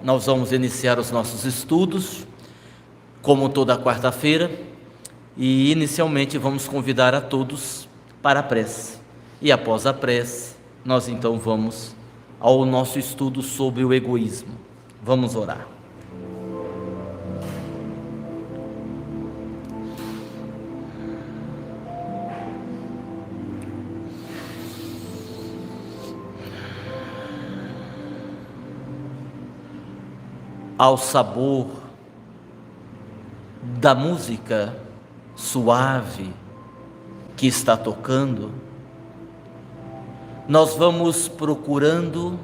nós vamos iniciar os nossos estudos, como toda quarta-feira, e inicialmente vamos convidar a todos para a prece. E após a prece, nós então vamos ao nosso estudo sobre o egoísmo. Vamos orar. Ao sabor da música suave que está tocando, nós vamos procurando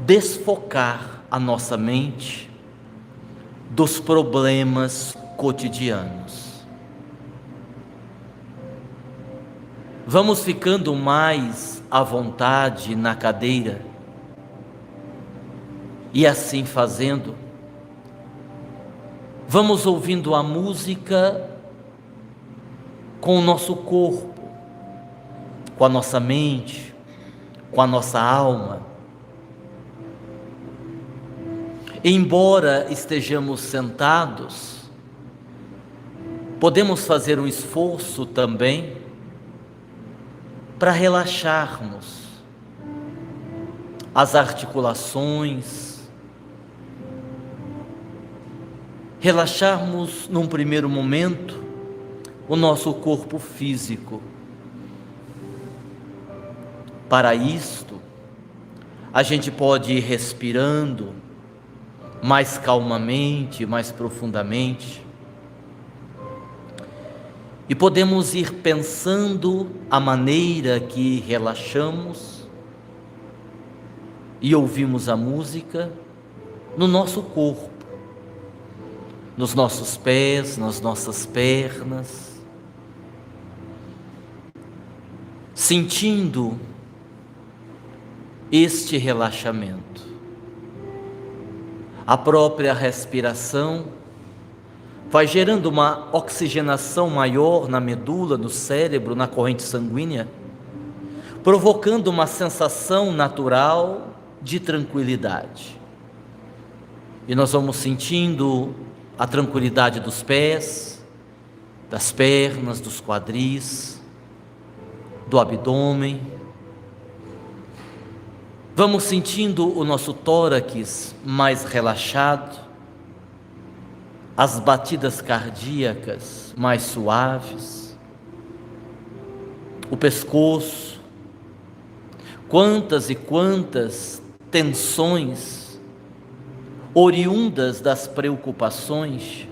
desfocar a nossa mente dos problemas cotidianos. Vamos ficando mais à vontade na cadeira e assim fazendo, vamos ouvindo a música com o nosso corpo, com a nossa mente, com a nossa alma. Embora estejamos sentados, podemos fazer um esforço também para relaxarmos as articulações, relaxarmos num primeiro momento o nosso corpo físico. Para isto, a gente pode ir respirando mais calmamente, mais profundamente, e podemos ir pensando a maneira que relaxamos e ouvimos a música no nosso corpo, nos nossos pés, nas nossas pernas, sentindo este relaxamento. A própria respiração vai gerando uma oxigenação maior na medula, no cérebro, na corrente sanguínea, provocando uma sensação natural de tranquilidade. E nós vamos sentindo a tranquilidade dos pés, das pernas, dos quadris, do abdômen. Vamos sentindo o nosso tórax mais relaxado, as batidas cardíacas mais suaves, o pescoço. Quantas e quantas tensões oriundas das preocupações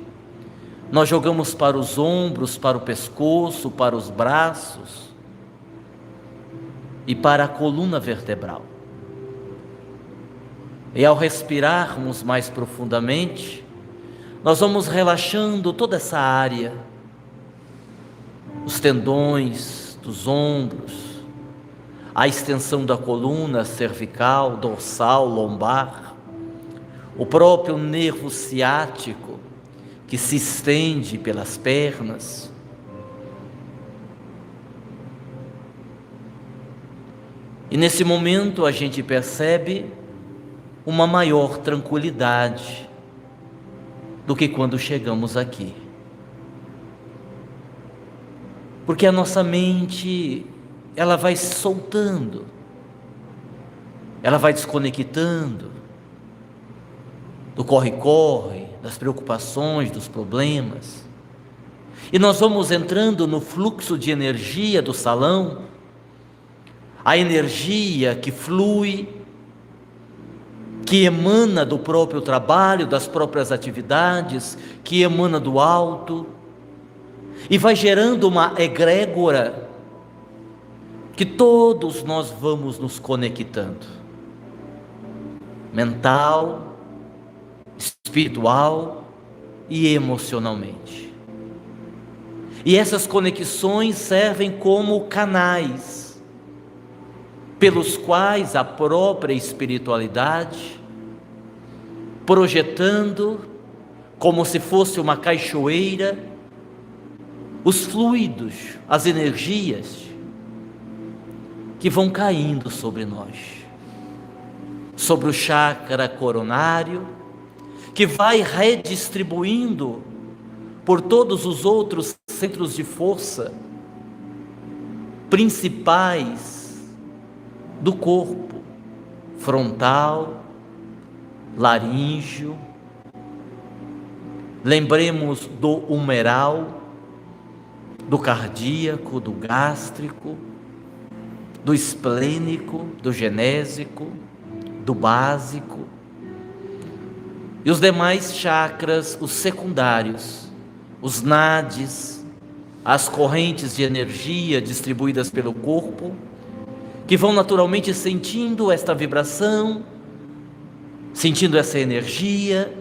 nós jogamos para os ombros, para o pescoço, para os braços e para a coluna vertebral. E ao respirarmos mais profundamente, nós vamos relaxando toda essa área, os tendões dos ombros, a extensão da coluna cervical, dorsal, lombar, o próprio nervo ciático que se estende pelas pernas. E nesse momento a gente percebe uma maior tranquilidade do que quando chegamos aqui. Porque a nossa mente, ela vai se soltando, ela vai desconectando do corre-corre, das preocupações, dos problemas. E nós vamos entrando no fluxo de energia do salão, a energia que flui, que emana do próprio trabalho, das próprias atividades, que emana do alto, e vai gerando uma egrégora que todos nós vamos nos conectando, mental, espiritual e emocionalmente. E essas conexões servem como canais pelos quais a própria espiritualidade, projetando como se fosse uma cachoeira, os fluidos, as energias que vão caindo sobre nós. sobre o chakra coronário, que vai redistribuindo por todos os outros centros de força principais do corpo: frontal, laríngeo. Lembremos do humeral, do cardíaco, do gástrico, do esplênico, do genésico, do básico, e os demais chakras, os secundários, os nadis, as correntes de energia distribuídas pelo corpo, que vão naturalmente sentindo esta vibração, sentindo essa energia,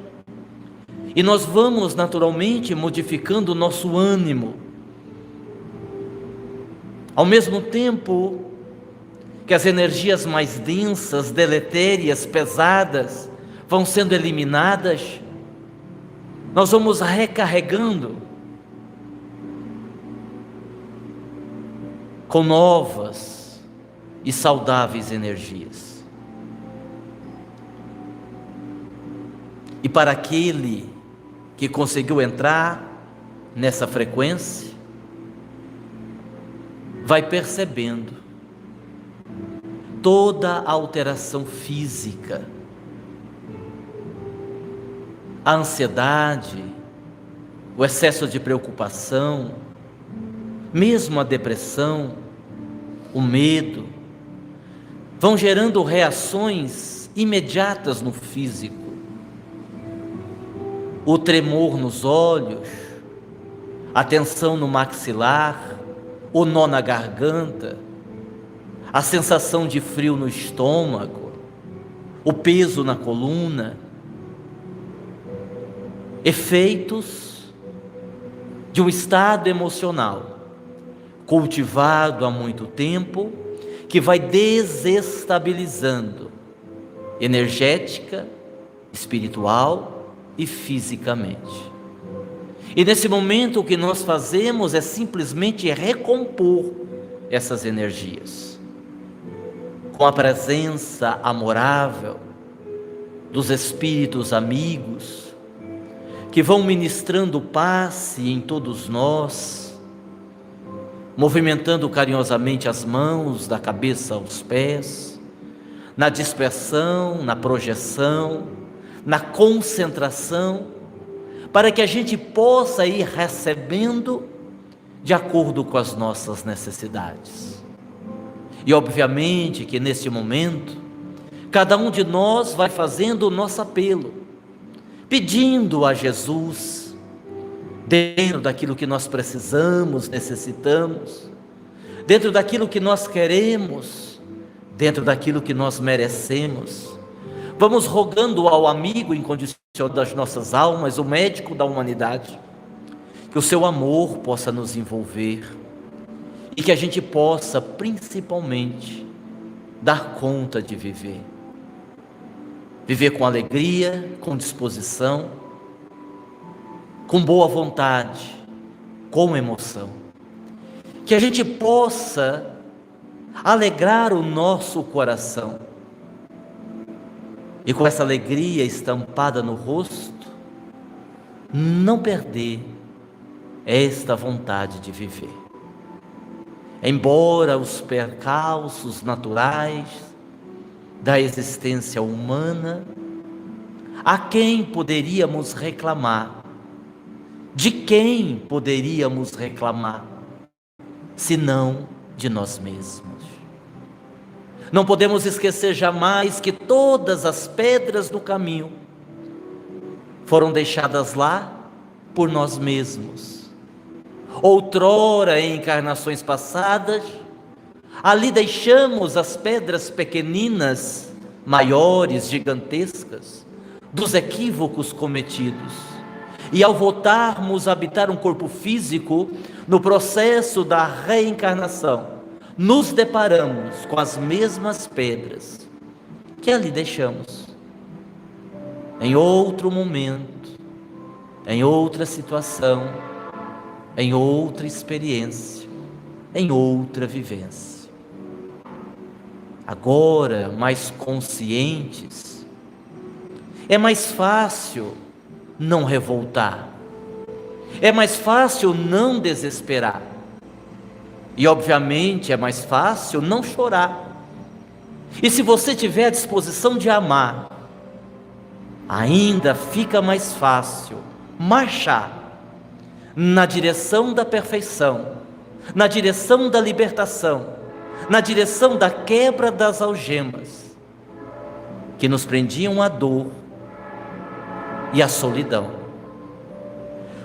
e nós vamos naturalmente modificando o nosso ânimo. Ao mesmo tempo que as energias mais densas, deletérias, pesadas vão sendo eliminadas, nós vamos recarregando com novas e saudáveis energias. E para aquele que conseguiu entrar nessa frequência, vai percebendo toda a alteração física, a ansiedade, o excesso de preocupação, mesmo a depressão, o medo, vão gerando reações imediatas no físico. O tremor nos olhos, a tensão no maxilar, o nó na garganta, a sensação de frio no estômago, o peso na coluna, efeitos de um estado emocional cultivado há muito tempo, que vai desestabilizando energética, espiritual e fisicamente. E nesse momento o que nós fazemos é simplesmente recompor essas energias com a presença amorável dos espíritos amigos que vão ministrando paz em todos nós, movimentando carinhosamente as mãos da cabeça aos pés, na dispersão, na projeção, na concentração, para que a gente possa ir recebendo de acordo com as nossas necessidades. E obviamente que nesse momento, cada um de nós vai fazendo o nosso apelo, pedindo a Jesus, dentro daquilo que nós precisamos, necessitamos, dentro daquilo que nós queremos, dentro daquilo que nós merecemos. Vamos rogando ao amigo incondicional das nossas almas, o médico da humanidade, que o seu amor possa nos envolver e que a gente possa principalmente dar conta de viver. Viver com alegria, com disposição, com boa vontade, com emoção. Que a gente possa alegrar o nosso coração e com essa alegria estampada no rosto, não perder esta vontade de viver. Embora os percalços naturais da existência humana, a quem poderíamos reclamar? De quem poderíamos reclamar, senão de nós mesmos? Não podemos esquecer jamais que todas as pedras do caminho foram deixadas lá por nós mesmos. Outrora, em encarnações passadas, ali deixamos as pedras pequeninas, maiores, gigantescas, dos equívocos cometidos. E ao voltarmos a habitar um corpo físico, no processo da reencarnação, nos deparamos com as mesmas pedras que ali deixamos. Em outro momento, em outra situação, em outra experiência, em outra vivência. agora mais conscientes, é mais fácil não revoltar, é mais fácil não desesperar, e obviamente é mais fácil não chorar. E se você tiver a disposição de amar, ainda fica mais fácil marchar na direção da perfeição, na direção da libertação, na direção da quebra das algemas que nos prendiam à dor e à solidão.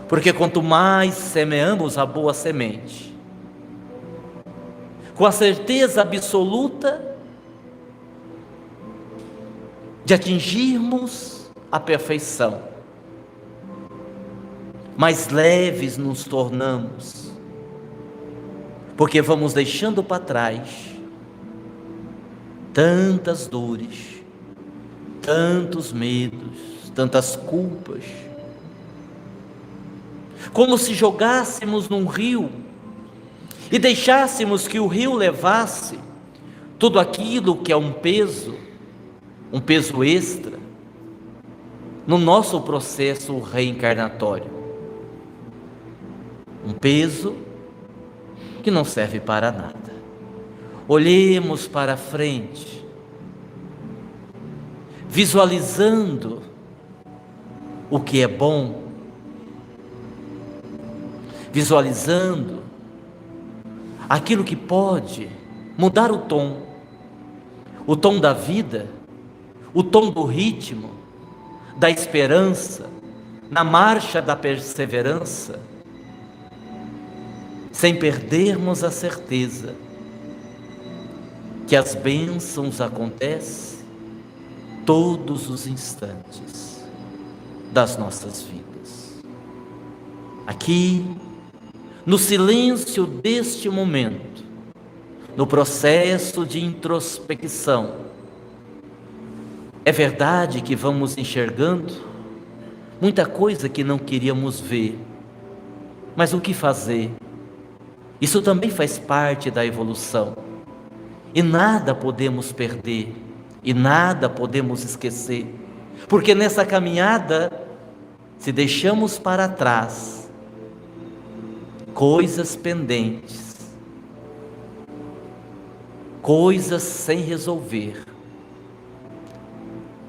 Porque quanto mais semeamos a boa semente, com a certeza absoluta de atingirmos a perfeição, mais leves nos tornamos, porque vamos deixando para trás tantas dores, tantos medos, tantas culpas, como se jogássemos num rio e deixássemos que o rio levasse tudo aquilo que é um peso extra no nosso processo reencarnatório, um peso que não serve para nada. Olhemos para frente, visualizando o que é bom, visualizando aquilo que pode mudar o tom da vida, o tom do ritmo, da esperança, na marcha da perseverança, sem perdermos a certeza que as bênçãos acontecem todos os instantes das nossas vidas. Aqui, no silêncio deste momento, no processo de introspecção, é verdade que vamos enxergando muita coisa que não queríamos ver, mas o que fazer? Isso também faz parte da evolução, e nada podemos perder, e nada podemos esquecer, porque nessa caminhada, se deixamos para trás coisas pendentes, coisas sem resolver,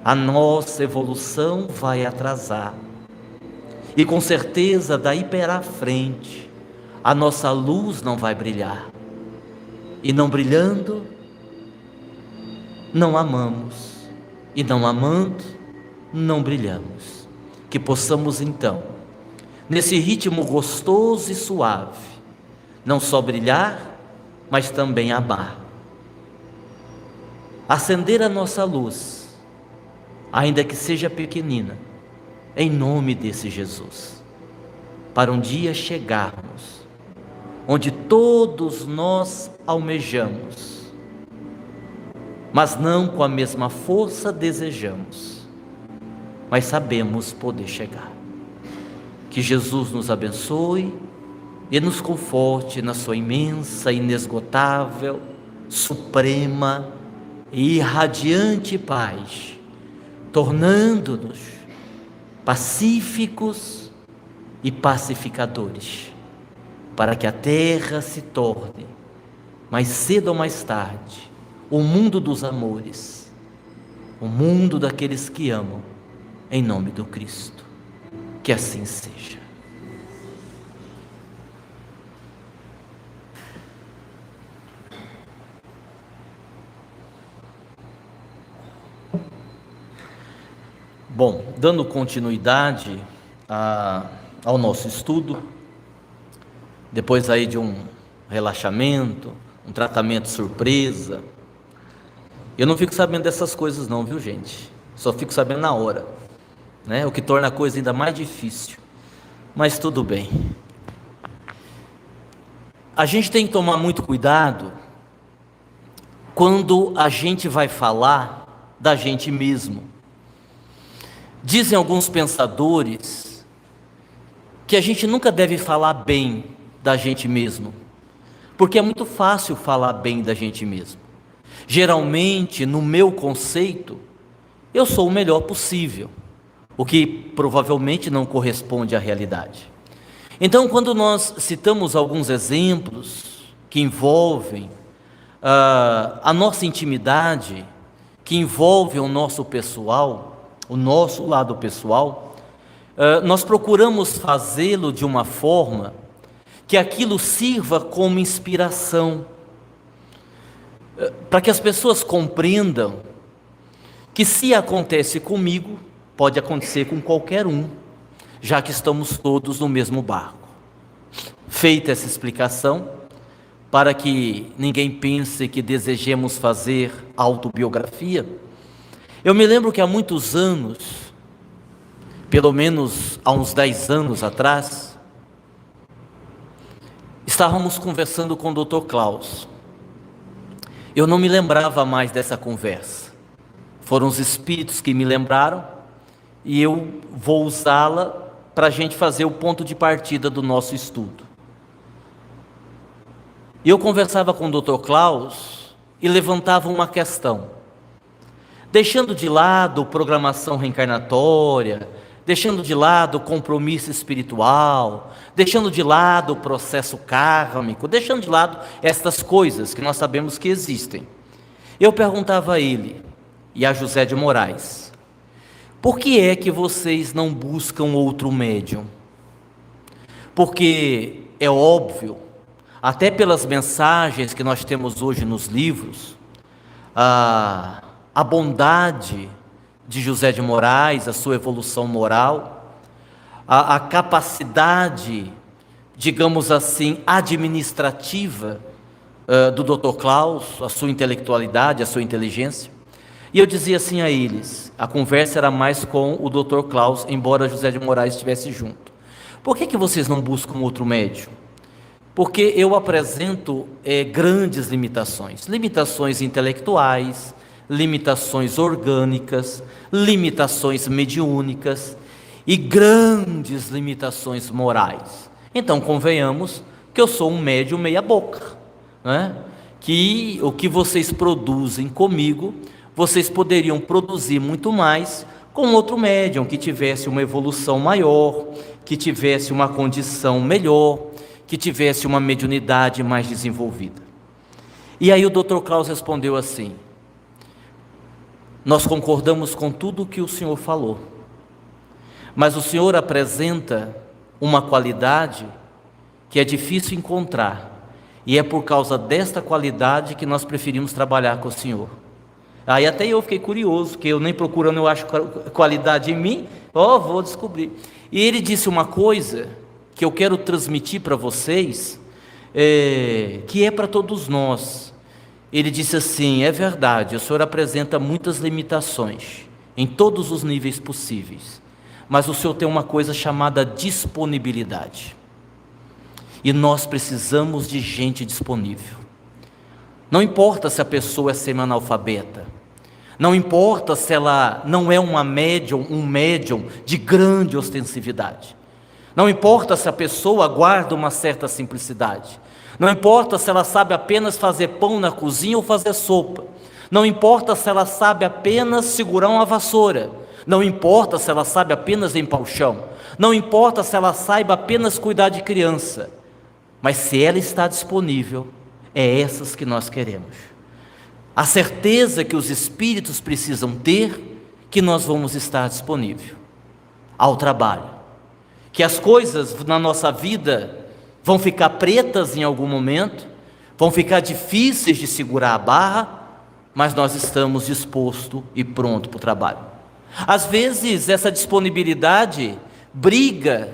a nossa evolução vai atrasar, e com certeza daí para frente a nossa luz não vai brilhar, e não brilhando, não amamos, e não amando, não brilhamos. Que possamos então, nesse ritmo gostoso e suave, não só brilhar, mas também amar, acender a nossa luz, ainda que seja pequenina, em nome desse Jesus, para um dia chegarmos onde todos nós almejamos, mas não com a mesma força desejamos, mas sabemos poder chegar. Que Jesus nos abençoe e nos conforte na sua imensa, inesgotável, suprema e irradiante paz, tornando-nos pacíficos e pacificadores, para que a terra se torne, mais cedo ou mais tarde, o mundo dos amores, o mundo daqueles que amam, em nome do Cristo. Que assim seja. Bom, dando continuidade ao nosso estudo, depois aí de um relaxamento, um tratamento surpresa, eu não fico sabendo dessas coisas não, viu gente? Só fico sabendo na hora, né? O que torna a coisa ainda mais difícil, mas tudo bem. A gente tem que tomar muito cuidado quando a gente vai falar da gente mesmo. Dizem alguns pensadores que a gente nunca deve falar bem da gente mesmo, porque é muito fácil falar bem da gente mesmo. Geralmente, no meu conceito, eu sou o melhor possível, o que provavelmente não corresponde à realidade. Então, quando nós citamos alguns exemplos que envolvem a nossa intimidade, que envolvem o nosso pessoal, o nosso lado pessoal, nós procuramos fazê-lo de uma forma que aquilo sirva como inspiração, para que as pessoas compreendam que se acontece comigo, pode acontecer com qualquer um, já que estamos todos no mesmo barco. Feita essa explicação, para que ninguém pense que desejemos fazer autobiografia, eu me lembro que há muitos anos, pelo menos há uns 10 anos atrás, estávamos conversando com o Dr. Klaus. Eu não me lembrava mais dessa conversa. Foram os espíritos que me lembraram e eu vou usá-la para a gente fazer o ponto de partida do nosso estudo. E eu conversava com o Dr. Klaus e levantava uma questão. Deixando de lado programação reencarnatória, deixando de lado compromisso espiritual, deixando de lado o processo kármico, deixando de lado estas coisas que nós sabemos que existem. Eu perguntava a ele e a José de Moraes: por que é que vocês não buscam outro médium? Porque é óbvio, até pelas mensagens que nós temos hoje nos livros, a bondade de José de Moraes, a sua evolução moral, a capacidade, digamos assim, administrativa do Dr. Klaus, a sua intelectualidade, a sua inteligência. E eu dizia assim a eles, a conversa era mais com o Dr. Klaus, embora José de Moraes estivesse junto. Por que vocês não buscam outro médium? Porque eu apresento grandes limitações, limitações intelectuais, limitações orgânicas, limitações mediúnicas e grandes limitações morais. Então, convenhamos que eu sou um médium meia boca, né? Que o que vocês produzem comigo, vocês poderiam produzir muito mais com outro médium que tivesse uma evolução maior, que tivesse uma condição melhor, que tivesse uma mediunidade mais desenvolvida. E aí o Dr. Klaus respondeu assim: nós concordamos com tudo o que o senhor falou, mas o senhor apresenta uma qualidade que é difícil encontrar, e é por causa desta qualidade que nós preferimos trabalhar com o senhor. Aí até eu fiquei curioso, que eu nem procurando eu acho qualidade em mim, vou descobrir. E ele disse uma coisa que eu quero transmitir para vocês, que é para todos nós. Ele disse assim: é verdade, o senhor apresenta muitas limitações, em todos os níveis possíveis, mas o senhor tem uma coisa chamada disponibilidade, e nós precisamos de gente disponível. Não importa se a pessoa é semi-analfabeta, não importa se ela não é um médium de grande ostensividade, não importa se a pessoa guarda uma certa simplicidade, não importa se ela sabe apenas fazer pão na cozinha ou fazer sopa, não importa se ela sabe apenas segurar uma vassoura, não importa se ela sabe apenas limpar o chão, não importa se ela saiba apenas cuidar de criança, mas se ela está disponível, é essas que nós queremos. A certeza que os espíritos precisam ter que nós vamos estar disponível ao trabalho, que as coisas na nossa vida vão ficar pretas em algum momento, vão ficar difíceis de segurar a barra, mas nós estamos dispostos e pronto para o trabalho. Às vezes essa disponibilidade briga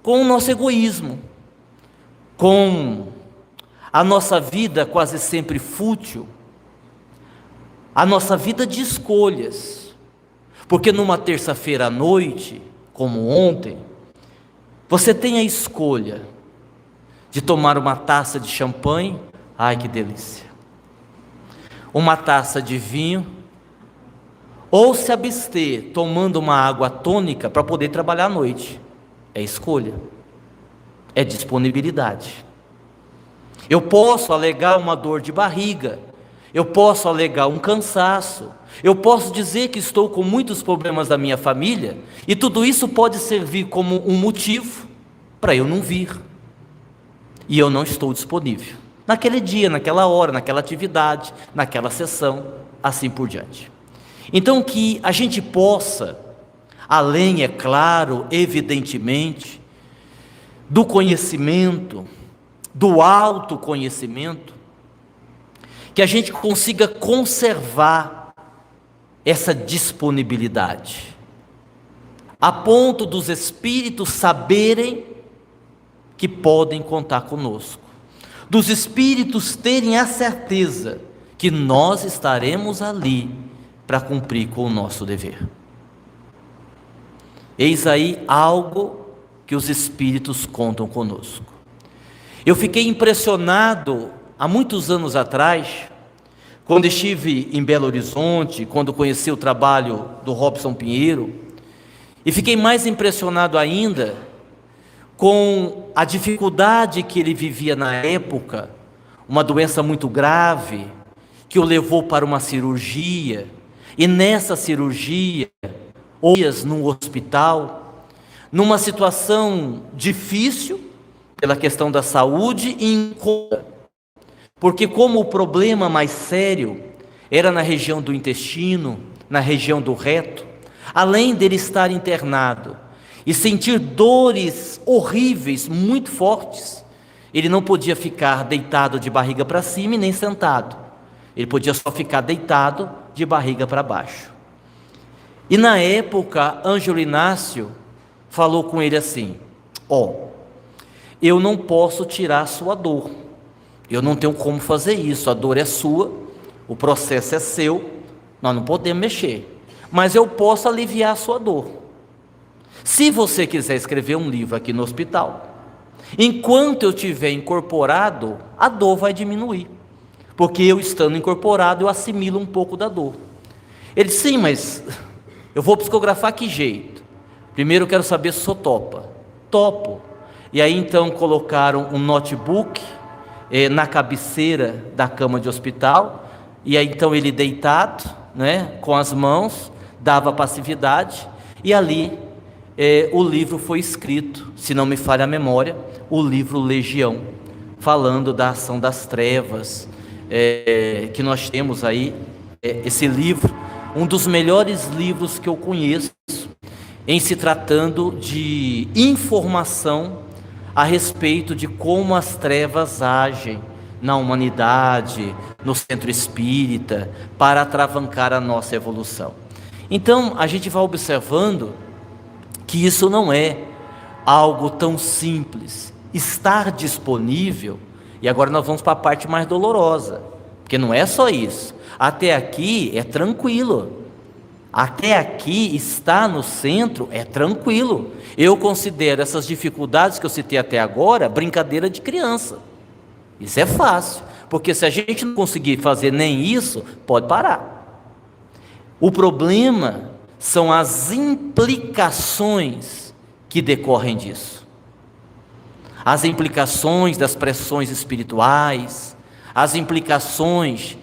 com o nosso egoísmo, com a nossa vida quase sempre fútil, a nossa vida de escolhas, porque numa terça-feira à noite, como ontem, você tem a escolha de tomar uma taça de champanhe, ai que delícia, uma taça de vinho, ou se abster tomando uma água tônica para poder trabalhar à noite. É escolha, é disponibilidade. Eu posso alegar uma dor de barriga, eu posso alegar um cansaço, eu posso dizer que estou com muitos problemas da minha família, e tudo isso pode servir como um motivo para eu não vir, e eu não estou disponível, naquele dia, naquela hora, naquela atividade, naquela sessão, assim por diante. Então que a gente possa, além, é claro, evidentemente, do conhecimento, do autoconhecimento, que a gente consiga conservar essa disponibilidade, a ponto dos espíritos saberem que podem contar conosco, dos espíritos terem a certeza que nós estaremos ali para cumprir com o nosso dever. Eis aí algo que os espíritos contam conosco. Eu fiquei impressionado há muitos anos atrás, quando estive em Belo Horizonte, quando conheci o trabalho do Robson Pinheiro, e fiquei mais impressionado ainda com a dificuldade que ele vivia na época, uma doença muito grave, que o levou para uma cirurgia, e nessa cirurgia, dias no hospital, numa situação difícil, pela questão da saúde e incômoda, porque como o problema mais sério era na região do intestino, na região do reto, além dele estar internado e sentir dores horríveis, muito fortes, ele não podia ficar deitado de barriga para cima e nem sentado, ele podia só ficar deitado de barriga para baixo. E na época, Ângelo Inácio falou com ele assim: eu não posso tirar a sua dor, eu não tenho como fazer isso, a dor é sua, o processo é seu, nós não podemos mexer, mas eu posso aliviar a sua dor. Se você quiser escrever um livro aqui no hospital, enquanto eu estiver incorporado, a dor vai diminuir, porque eu estando incorporado, eu assimilo um pouco da dor. Ele disse: sim, mas eu vou psicografar que jeito? Primeiro eu quero saber se o senhor topa. Topo. E aí então colocaram um notebook na cabeceira da cama de hospital, e aí então ele deitado, com as mãos, dava passividade, e ali o livro foi escrito, se não me falha a memória, o livro Legião, falando da ação das trevas, que nós temos aí, esse livro, um dos melhores livros que eu conheço, em se tratando de informação a respeito de como as trevas agem na humanidade, no centro espírita, para atravancar a nossa evolução. Então, a gente vai observando que isso não é algo tão simples. Estar disponível, e agora nós vamos para a parte mais dolorosa, porque não é só isso. Até aqui é tranquilo. Até aqui, estar no centro é tranquilo. Eu considero essas dificuldades que eu citei até agora brincadeira de criança. Isso é fácil, porque se a gente não conseguir fazer nem isso, pode parar. O problema são as implicações que decorrem disso. As implicações das pressões espirituais, as implicações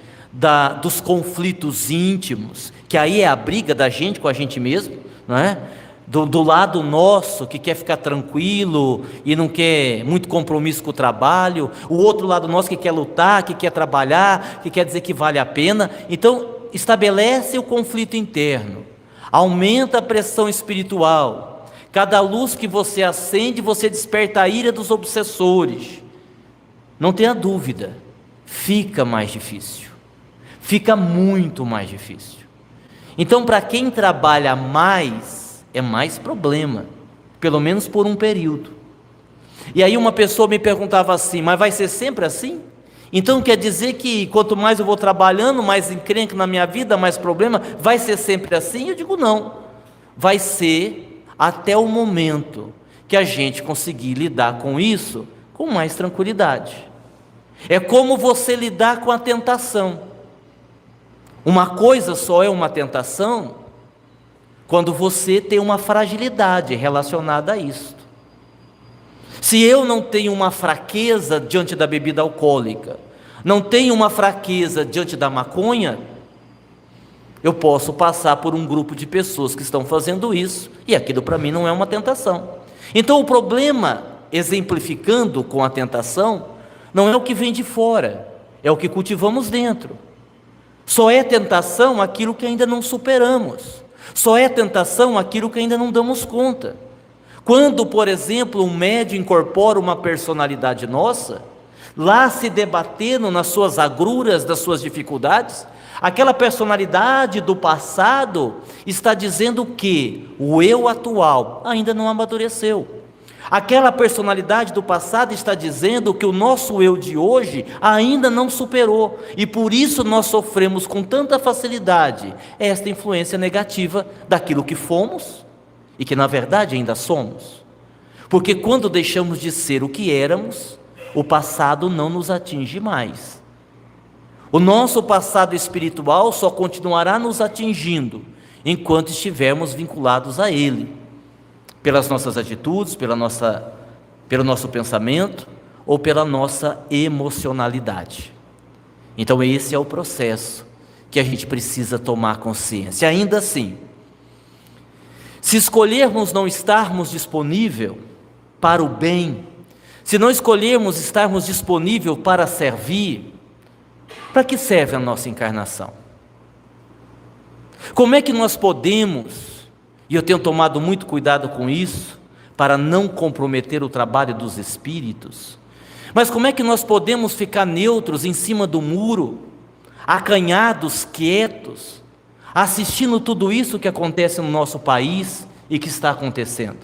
dos conflitos íntimos, que aí é a briga da gente com a gente mesmo, não é? Do lado nosso, que quer ficar tranquilo e não quer muito compromisso com o trabalho, o outro lado nosso que quer lutar, que quer trabalhar, que quer dizer que vale a pena. Então estabelece o conflito interno, aumenta a pressão espiritual, cada luz que você acende, você desperta a ira dos obsessores. Não tenha dúvida, fica mais difícil, fica muito mais difícil. Então, para quem trabalha mais, é mais problema, pelo menos por um período. E aí uma pessoa me perguntava assim: mas vai ser sempre assim? Então quer dizer que quanto mais eu vou trabalhando, mais encrenca na minha vida, mais problema, vai ser sempre assim? Eu digo não, vai ser até o momento que a gente conseguir lidar com isso com mais tranquilidade. É como você lidar com a tentação. Uma coisa só é uma tentação quando você tem uma fragilidade relacionada a isso. Se eu não tenho uma fraqueza diante da bebida alcoólica, não tenho uma fraqueza diante da maconha, eu posso passar por um grupo de pessoas que estão fazendo isso, e aquilo para mim não é uma tentação. Então o problema, exemplificando com a tentação, não é o que vem de fora, é o que cultivamos dentro. Só é tentação aquilo que ainda não superamos, só é tentação aquilo que ainda não damos conta. Quando, por exemplo, um médium incorpora uma personalidade nossa, lá se debatendo nas suas agruras, das suas dificuldades, aquela personalidade do passado está dizendo que o eu atual ainda não amadureceu. Aquela personalidade do passado está dizendo que o nosso eu de hoje ainda não superou, e por isso nós sofremos com tanta facilidade esta influência negativa daquilo que fomos e que na verdade ainda somos. Porque quando deixamos de ser o que éramos, o passado não nos atinge mais. O nosso passado espiritual só continuará nos atingindo enquanto estivermos vinculados a ele, pelas nossas atitudes, pelo nosso pensamento ou pela nossa emocionalidade. Então esse é o processo que a gente precisa tomar consciência. Ainda assim, se escolhermos não estarmos disponível para o bem, se não escolhermos estarmos disponível para servir, para que serve a nossa encarnação? Como é que nós podemos, e eu tenho tomado muito cuidado com isso, para não comprometer o trabalho dos espíritos, mas como é que nós podemos ficar neutros em cima do muro, acanhados, quietos, assistindo tudo isso que acontece no nosso país e que está acontecendo,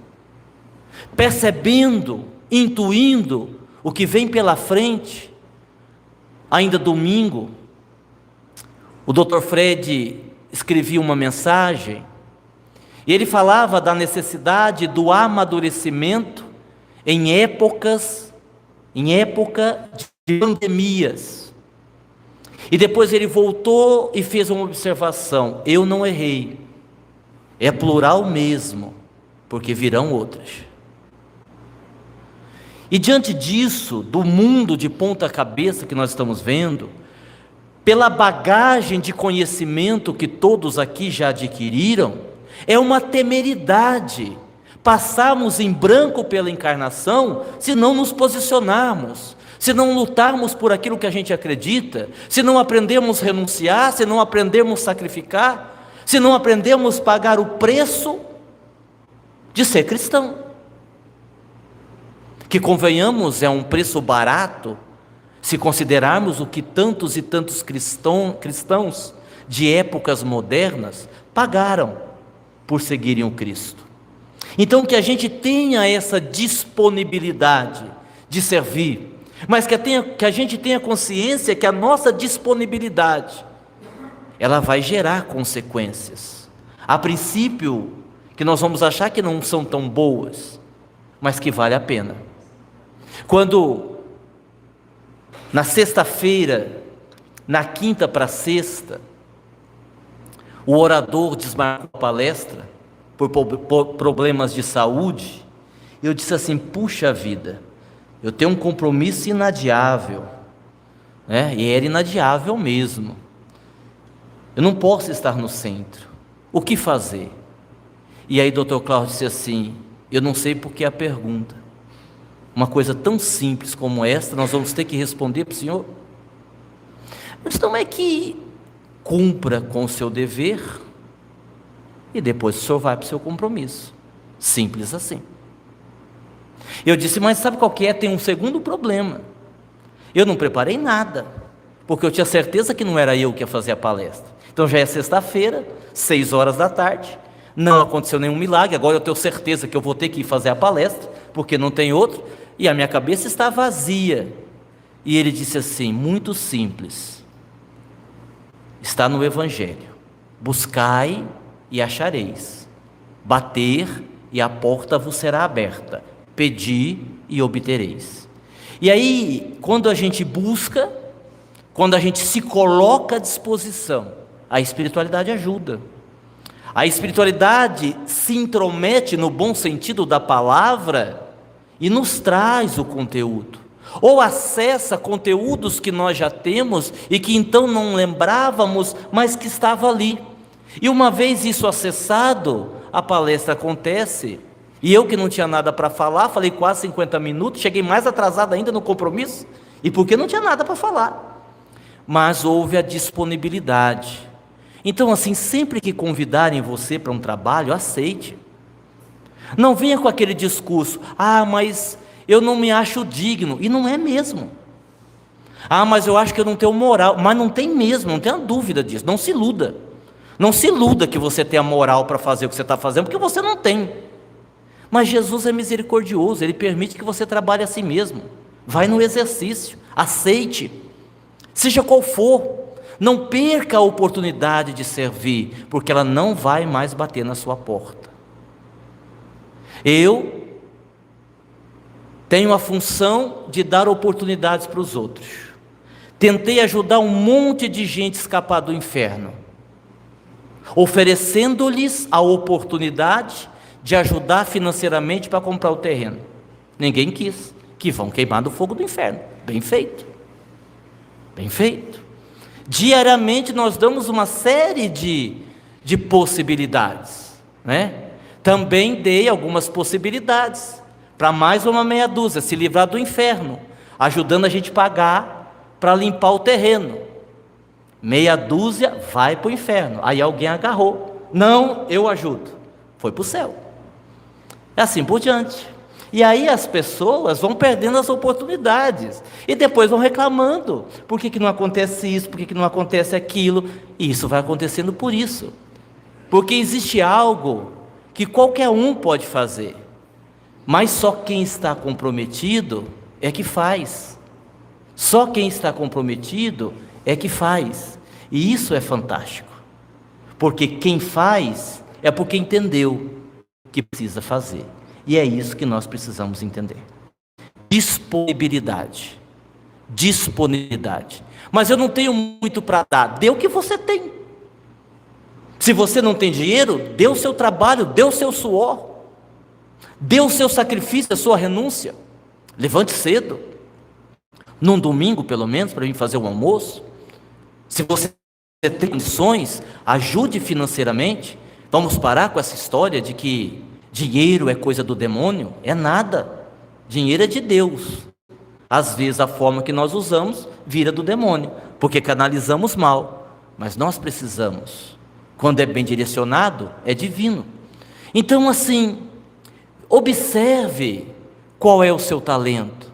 percebendo, intuindo o que vem pela frente? Ainda domingo, o Dr. Fred escrevia uma mensagem, e ele falava da necessidade do amadurecimento em época de pandemias. E depois ele voltou e fez uma observação: eu não errei, é plural mesmo, porque virão outras. E diante disso, do mundo de ponta cabeça que nós estamos vendo, pela bagagem de conhecimento que todos aqui já adquiriram, é uma temeridade passarmos em branco pela encarnação se não nos posicionarmos, se não lutarmos por aquilo que a gente acredita, se não aprendermos a renunciar, se não aprendermos a sacrificar, se não aprendermos a pagar o preço de ser cristão. Que, convenhamos, é um preço barato, se considerarmos o que tantos e tantos cristãos de épocas modernas pagaram por seguirem o Cristo. Então que a gente tenha essa disponibilidade de servir, mas que a gente tenha consciência que a nossa disponibilidade, ela vai gerar consequências. A princípio, que nós vamos achar que não são tão boas, mas que vale a pena. Quando, na sexta-feira, na quinta para sexta, o orador desmarcou a palestra por problemas de saúde, eu disse assim: puxa vida, eu tenho um compromisso inadiável, né? E era inadiável mesmo, eu não posso estar no centro, o que fazer? E aí Dr. Cláudio disse assim: eu não sei porque a pergunta. Uma coisa tão simples como esta, nós vamos ter que responder para o senhor? A questão é que cumpra com o seu dever e depois o senhor vai para o seu compromisso. Simples assim. Eu disse: mas sabe qual que é? Tem um segundo problema. Eu não preparei nada, porque eu tinha certeza que não era eu que ia fazer a palestra. Então já é sexta-feira, 6 horas da tarde, não aconteceu nenhum milagre, agora eu tenho certeza que eu vou ter que ir fazer a palestra, porque não tem outro, e a minha cabeça está vazia. E ele disse assim, muito simples, está no Evangelho: buscai e achareis, bater e a porta vos será aberta, pedi e obtereis. E aí, quando a gente busca, quando a gente se coloca à disposição, a espiritualidade ajuda. A espiritualidade se intromete no bom sentido da palavra e nos traz o conteúdo. ou acessa conteúdos que nós já temos e que então não lembrávamos, mas que estava ali. E uma vez isso acessado, a palestra acontece, e eu que não tinha nada para falar, falei quase 50 minutos, cheguei mais atrasado ainda no compromisso, e porque não tinha nada para falar, mas houve a disponibilidade. Então assim, sempre que convidarem você para um trabalho, aceite. Não venha com aquele discurso, mas eu não me acho digno, e não é mesmo. Mas eu acho que eu não tenho moral, mas não tem mesmo, não tenha dúvida disso, não se iluda. Não se iluda que você tem a moral para fazer o que você está fazendo, porque você não tem. Mas Jesus é misericordioso, Ele permite que você trabalhe a si mesmo. Vai no exercício, aceite, seja qual for, não perca a oportunidade de servir, porque ela não vai mais bater na sua porta. Eu tenho a função de dar oportunidades para os outros. Tentei ajudar um monte de gente a escapar do inferno, oferecendo-lhes a oportunidade de ajudar financeiramente para comprar o terreno. Ninguém quis, que vão queimar no fogo do inferno. Bem feito, bem feito. Diariamente nós damos uma série de possibilidades, né? Também dei algumas possibilidades para mais uma meia dúzia se livrar do inferno, ajudando a gente a pagar para limpar o terreno. Meia dúzia vai para o inferno, aí alguém agarrou, não, eu ajudo, foi para o céu. É assim por diante. E aí as pessoas vão perdendo as oportunidades, e depois vão reclamando, por que não acontece isso, por que não acontece aquilo, e isso vai acontecendo por isso, porque existe algo que qualquer um pode fazer, mas só quem está comprometido é que faz, só quem está comprometido é que faz, e isso é fantástico, porque quem faz é porque entendeu que precisa fazer, e é isso que nós precisamos entender. Disponibilidade, mas eu não tenho muito para dar, dê o que você tem. Se você não tem dinheiro, dê o seu trabalho, dê o seu suor, dê o seu sacrifício, a sua renúncia. Levante cedo, num domingo pelo menos, para vir fazer o almoço. Se você tem condições, ajude financeiramente. Vamos parar com essa história de que dinheiro é coisa do demônio. É nada, dinheiro é de Deus. Às vezes a forma que nós usamos vira do demônio, porque canalizamos mal, mas nós precisamos. Quando é bem direcionado, é divino. Então assim, observe qual é o seu talento.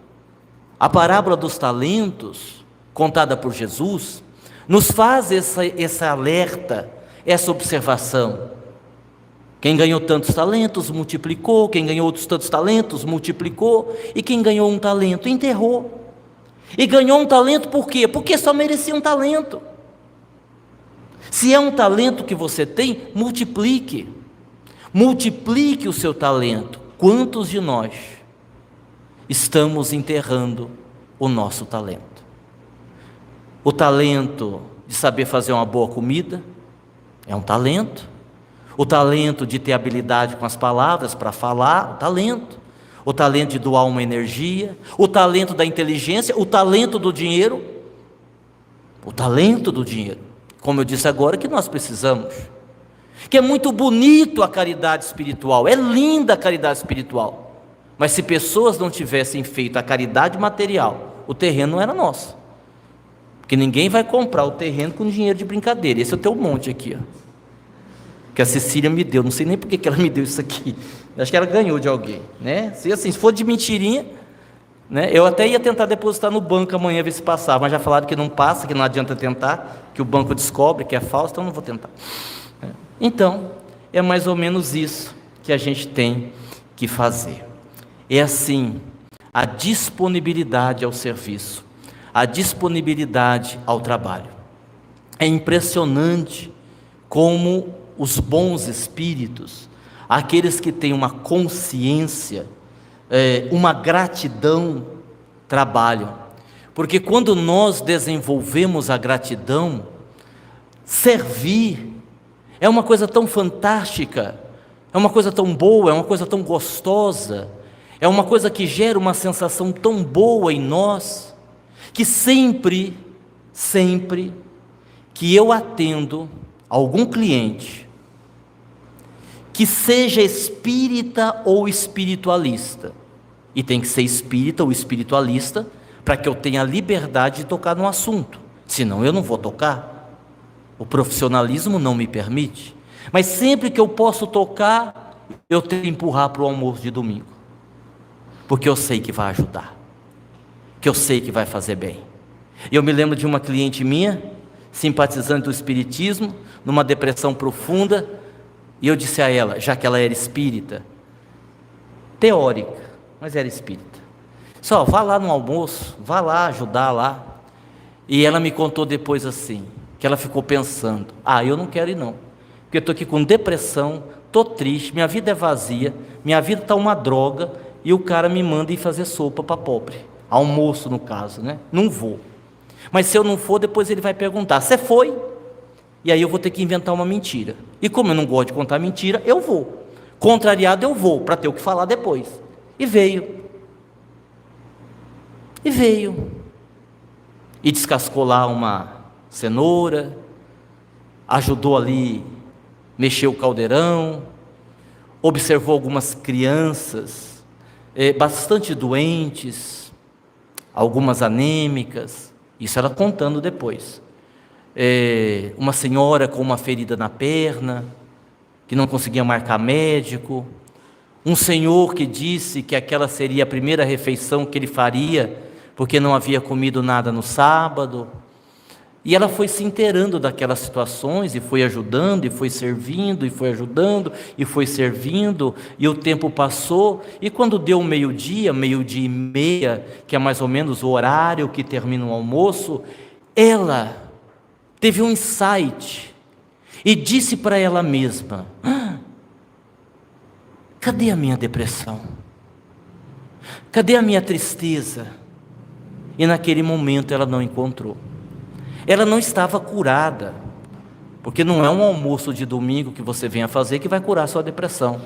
A parábola dos talentos, contada por Jesus, nos faz esse alerta, essa observação. Quem ganhou tantos talentos, multiplicou. Quem ganhou outros tantos talentos, multiplicou. E quem ganhou um talento, enterrou. E ganhou um talento por quê? Porque só merecia um talento. Se é um talento que você tem, multiplique o seu talento. Quantos de nós estamos enterrando o nosso talento? O talento de saber fazer uma boa comida é um talento. O talento de ter habilidade com as palavras para falar, o talento de doar uma energia, o talento da inteligência, o talento do dinheiro, como eu disse agora, que nós precisamos, que é muito bonito a caridade espiritual, é linda a caridade espiritual, mas se pessoas não tivessem feito a caridade material, o terreno não era nosso, porque ninguém vai comprar o terreno com dinheiro de brincadeira. Esse eu tenho um monte aqui, que a Cecília me deu, não sei nem por que ela me deu isso aqui, acho que ela ganhou de alguém, né? Se for de mentirinha, né? Eu até ia tentar depositar no banco amanhã, ver se passava, mas já falaram que não passa, que não adianta tentar, que o banco descobre que é falso, então não vou tentar. Então, é mais ou menos isso que a gente tem que fazer. É assim, a disponibilidade ao serviço, a disponibilidade ao trabalho. É impressionante como os bons espíritos, aqueles que têm uma consciência, uma gratidão, trabalham. Porque quando nós desenvolvemos a gratidão, servir é uma coisa tão fantástica, é uma coisa tão boa, é uma coisa tão gostosa, É uma coisa que gera uma sensação tão boa em nós, que sempre que eu atendo algum cliente, que seja espírita ou espiritualista, e tem que ser espírita ou espiritualista, para que eu tenha liberdade de tocar no assunto, senão eu não vou tocar, o profissionalismo não me permite, mas sempre que eu posso tocar, eu tenho que empurrar para o almoço de domingo, porque eu sei que vai ajudar, que eu sei que vai fazer bem. Eu me lembro de uma cliente minha, simpatizante do espiritismo, numa depressão profunda, e eu disse a ela, já que ela era espírita, teórica, mas era espírita, só vá lá no almoço, vá lá ajudar lá. E ela me contou depois assim, que ela ficou pensando, eu não quero ir não, porque eu estou aqui com depressão, estou triste, minha vida é vazia, minha vida está uma droga, e o cara me manda ir fazer sopa para pobre, almoço no caso, né? Não vou. Mas se eu não for, depois ele vai perguntar, você foi? E aí eu vou ter que inventar uma mentira, e como eu não gosto de contar mentira, eu vou, contrariado eu vou, para ter o que falar depois. E veio, e descascou lá uma cenoura, ajudou ali, mexeu o caldeirão, observou algumas crianças, bastante doentes, algumas anêmicas, isso ela contando depois, uma senhora com uma ferida na perna, que não conseguia marcar médico, um senhor que disse que aquela seria a primeira refeição que ele faria, porque não havia comido nada no sábado, e ela foi se inteirando daquelas situações, e foi ajudando, e foi servindo, e foi ajudando, e foi servindo, e o tempo passou, e quando deu meio-dia e meia, que é mais ou menos o horário que termina o almoço, ela teve um insight, e disse para ela mesma, cadê a minha depressão? Cadê a minha tristeza? E naquele momento ela não encontrou. Ela não estava curada, porque não é um almoço de domingo que você venha fazer que vai curar a sua depressão.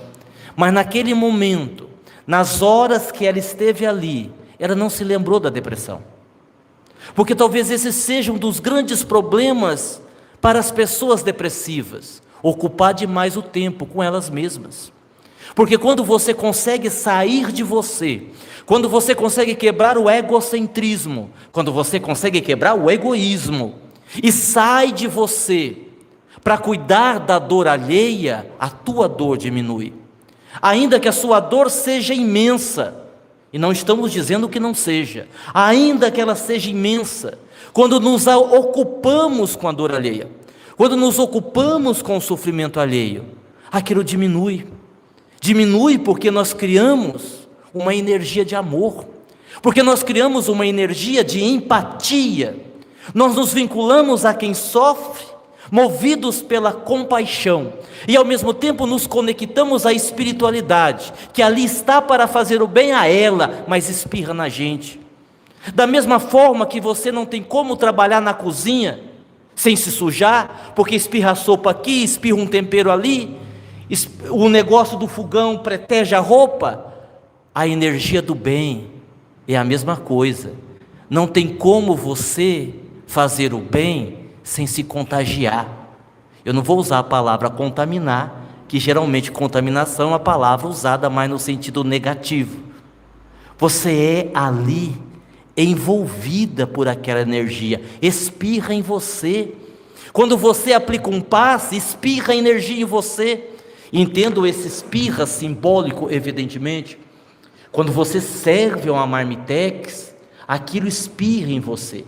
Mas naquele momento, nas horas que ela esteve ali, ela não se lembrou da depressão. Porque talvez esse seja um dos grandes problemas para as pessoas depressivas, ocupar demais o tempo com elas mesmas. Porque quando você consegue sair de você, quando você consegue quebrar o egocentrismo, quando você consegue quebrar o egoísmo, e sai de você para cuidar da dor alheia, a tua dor diminui. Ainda que a sua dor seja imensa, e não estamos dizendo que não seja, ainda que ela seja imensa, quando nos ocupamos com a dor alheia, quando nos ocupamos com o sofrimento alheio, aquilo diminui. Diminui porque nós criamos uma energia de amor, porque nós criamos uma energia de empatia, nós nos vinculamos a quem sofre, movidos pela compaixão, e ao mesmo tempo nos conectamos à espiritualidade, que ali está para fazer o bem a ela, mas espirra na gente. Da mesma forma que você não tem como trabalhar na cozinha sem se sujar, porque espirra a sopa aqui, espirra um tempero ali, o negócio do fogão protege a roupa, a energia do bem é a mesma coisa. Não tem como você fazer o bem sem se contagiar. Eu não vou usar a palavra contaminar, que geralmente contaminação é uma palavra usada mais no sentido negativo. Você é ali envolvida por aquela energia, espirra em você. Quando você aplica um passe, espirra energia em você. Entendo esse espirra simbólico, evidentemente. Quando você serve uma marmitex, aquilo espirra em você.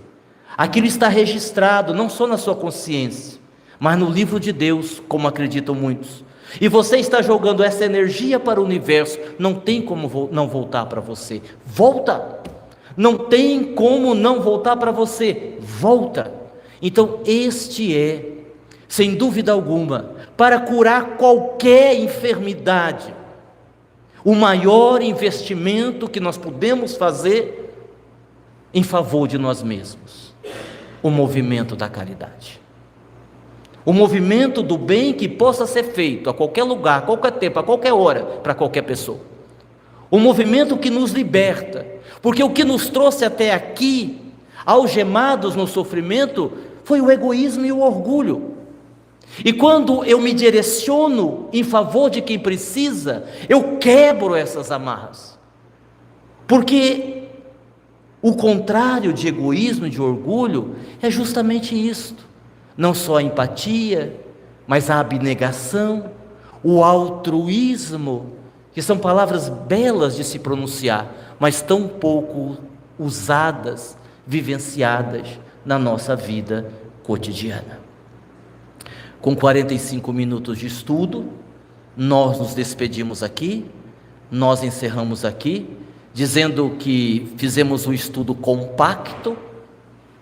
Aquilo está registrado, não só na sua consciência, mas no livro de Deus, como acreditam muitos. E você está jogando essa energia para o universo, não tem como não voltar para você. Volta! Não tem como não voltar para você. Volta! Então este é, sem dúvida alguma, para curar qualquer enfermidade, o maior investimento que nós podemos fazer em favor de nós mesmos, o movimento da caridade, o movimento do bem que possa ser feito a qualquer lugar, a qualquer tempo, a qualquer hora, para qualquer pessoa, o movimento que nos liberta, porque o que nos trouxe até aqui, algemados no sofrimento, foi o egoísmo e o orgulho. E quando eu me direciono em favor de quem precisa, eu quebro essas amarras, porque o contrário de egoísmo e de orgulho é justamente isto, não só a empatia, mas a abnegação, o altruísmo, que são palavras belas de se pronunciar, mas tão pouco usadas, vivenciadas na nossa vida cotidiana. Com 45 minutos de estudo, nós nos despedimos aqui, nós encerramos aqui, dizendo que fizemos um estudo compacto,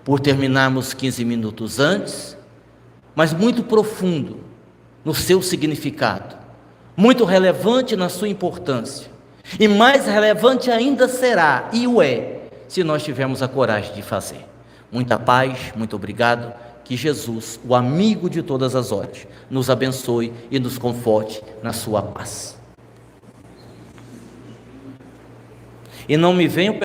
por terminarmos 15 minutos antes, mas muito profundo no seu significado, muito relevante na sua importância, e mais relevante ainda será, e o é, se nós tivermos a coragem de fazer. Muita paz, muito obrigado, que Jesus, o amigo de todas as horas, nos abençoe e nos conforte na sua paz. E não me venham